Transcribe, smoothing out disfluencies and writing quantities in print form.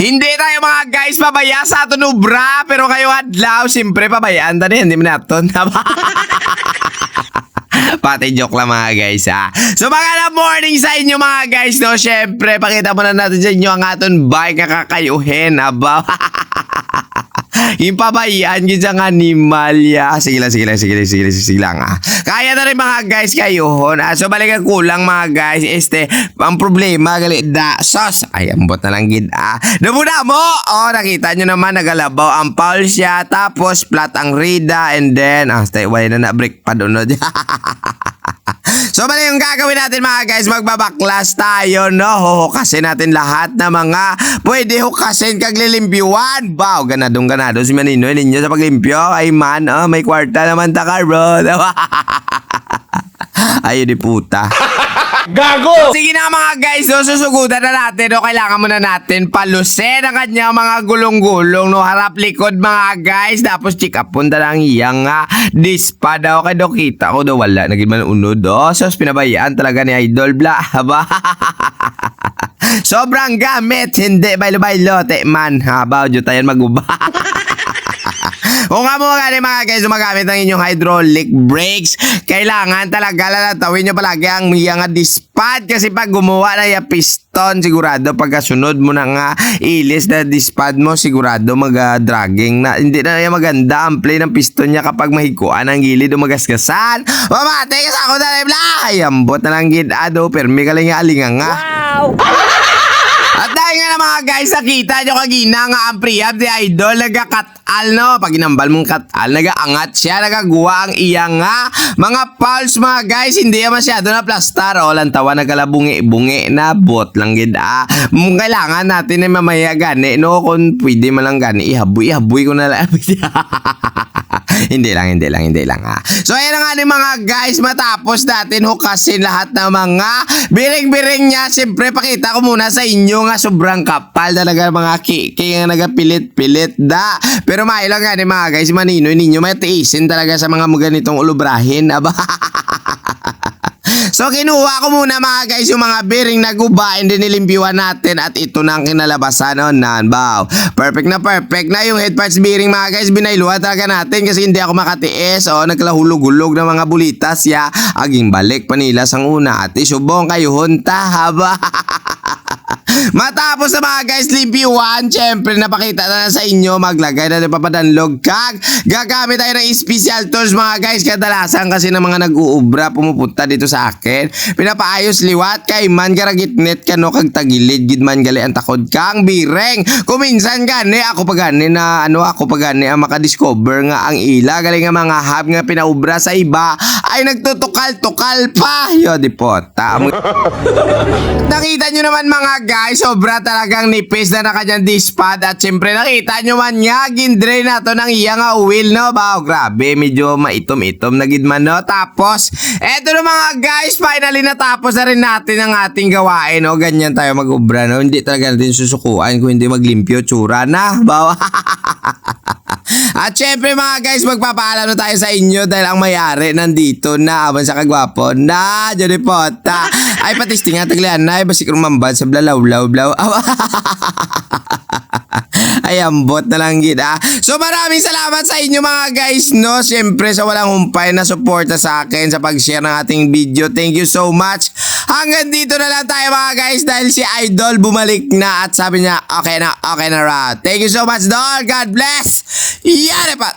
Hindi tayo mga guys pabaya sa ato nubra, pero kayo adlaw, siyempre pabayaan ta hindi mo naton. Pati joke lang mga guys ha. So mga morning sa inyo mga guys, no? Siyempre, pakita mo na natin sa inyo ang aton bike na kakayuhin. Aba. Yung pabayaan yun sa animal ya. Sige lang ah. Kaya na rin mga guys kayuhon. So balikan kulang mga guys. Ang problema gali da sos. Ay, ambot na lang gid ah. Namuna mo. Nakita nyo naman nagalabaw ang pulse siya. Tapos flat ang rida. And then, wala na break pa doon. So bali yung gagawin natin mga guys, magbabaklas tayo, no? Huhukasin natin lahat na mga pwede hukasin kag lilimpyuan. Wow, ganado si Maninoy ninyo sa paglimpyo. Ay man, may kwarta naman ta karon. Ayun di puta. Gago! Sige na mga guys, no, susugudan na natin, no, kailangan muna natin palusin ang kanyang mga gulong-gulong, no, harap likod mga guys, tapos check up punta lang iyang dispa daw, kay do kita ko daw wala, naging man unod, sos pinabayaan talaga ni Idol Bla, haba. Sobrang gamit, hindi baylo-baylo, man, haba, dyo tayo maguba. Kung nga mo mga guys, magamit ang inyong hydraulic brakes, kailangan talaga lalatawin nyo palagi ang mga dispad kasi pag gumawa na yung piston, sigurado pagkasunod mo na nga ilis na dispad mo, sigurado mag-dragging na, hindi na yung maganda ang play ng piston niya kapag mahiguan ang gilid o magasgasan. Mamate kasi ako na rin ay ambot na lang gidado, permi ka lang yung alinga nga. Wow! At dahil nga na mga guys, nakita nyo kagina nga ang prehab ni Idol, nagakatal no, pag inambal mong katal, nagaangat siya, nagaguwa ang iyang nga mga pulse mga guys, hindi yan masyado na plastar, lantawa nagkalabungi-bungi na bot lang gid kailangan natin na mamaya gani, no, kung pwede man lang gani, ihaboy ko na lang. Hindi lang So ayan na nga ni mga guys, matapos natin hukasin lahat ng mga biring-biring niya, siyempre pakita ko muna sa inyo nga sobrang kapal talaga mga kiki nga nagapilit-pilit da. Pero mailang nga ni mga guys, Maninoy ninyo matiisin talaga sa mga ganitong ulubrahin. Aba. So kinuha ko muna mga guys yung mga bearing na guba and then nilimpyuan natin at ito na ang kinalabasan nun. Wow, perfect na yung head parts bearing mga guys, binailuhan talaga natin kasi hindi ako makatiis. Nagkalahulog-hulog ng mga bulitas ya, aging balik panila sang una at isubong kayo hunta haba. Matapos na mga guys limpyuan, syempre napakita na sa inyo, maglagay na papadanlog kag gagamit tayo ng special tools mga guys, kadalasan kasi ng mga nag-uubra pumupunta dito sa akin, pinapaayos liwat kay man karagitnet kano kag tagilid gid man gali ang takod kang bireng. Kuminsan gani ako pagani na ako pagani ang makadiscover nga ang ila gali nga mga hub nga pinaubra sa iba ay nagtutukal-tukal pa. Yo di pota. Nakita nyo naman mga guys, sobra talagang nipis na kanyang dispad at syempre nakita nyo man nga gindrain na to ng iyang wheel, no? Wow, grabe, medyo maitom-itom na gidman, no? Tapos, eto na mga guys, finally natapos na rin natin ang ating gawain, no? Ganyan tayo mag-ubra, no? Hindi talaga natin susukuan kung hindi maglimpyo, tsura na, bawa. At syempre mga guys, magpapaalam na tayo sa inyo dahil ang mayari nandito na aban sa kagwapo na Johnny Pota. Ay patisting nga taglian na, basi rumambad sa blalaw-law-blaw. Ay ambot na lang gid So maraming salamat sa inyo mga guys, no? Syempre sa walang humpay na suporta sa akin sa pag-share ng ating video. Thank you so much. Hanggang dito na lang tayo mga guys dahil si Idol bumalik na at sabi niya okay na raw. Thank you so much, Dol. God bless. Yan pa.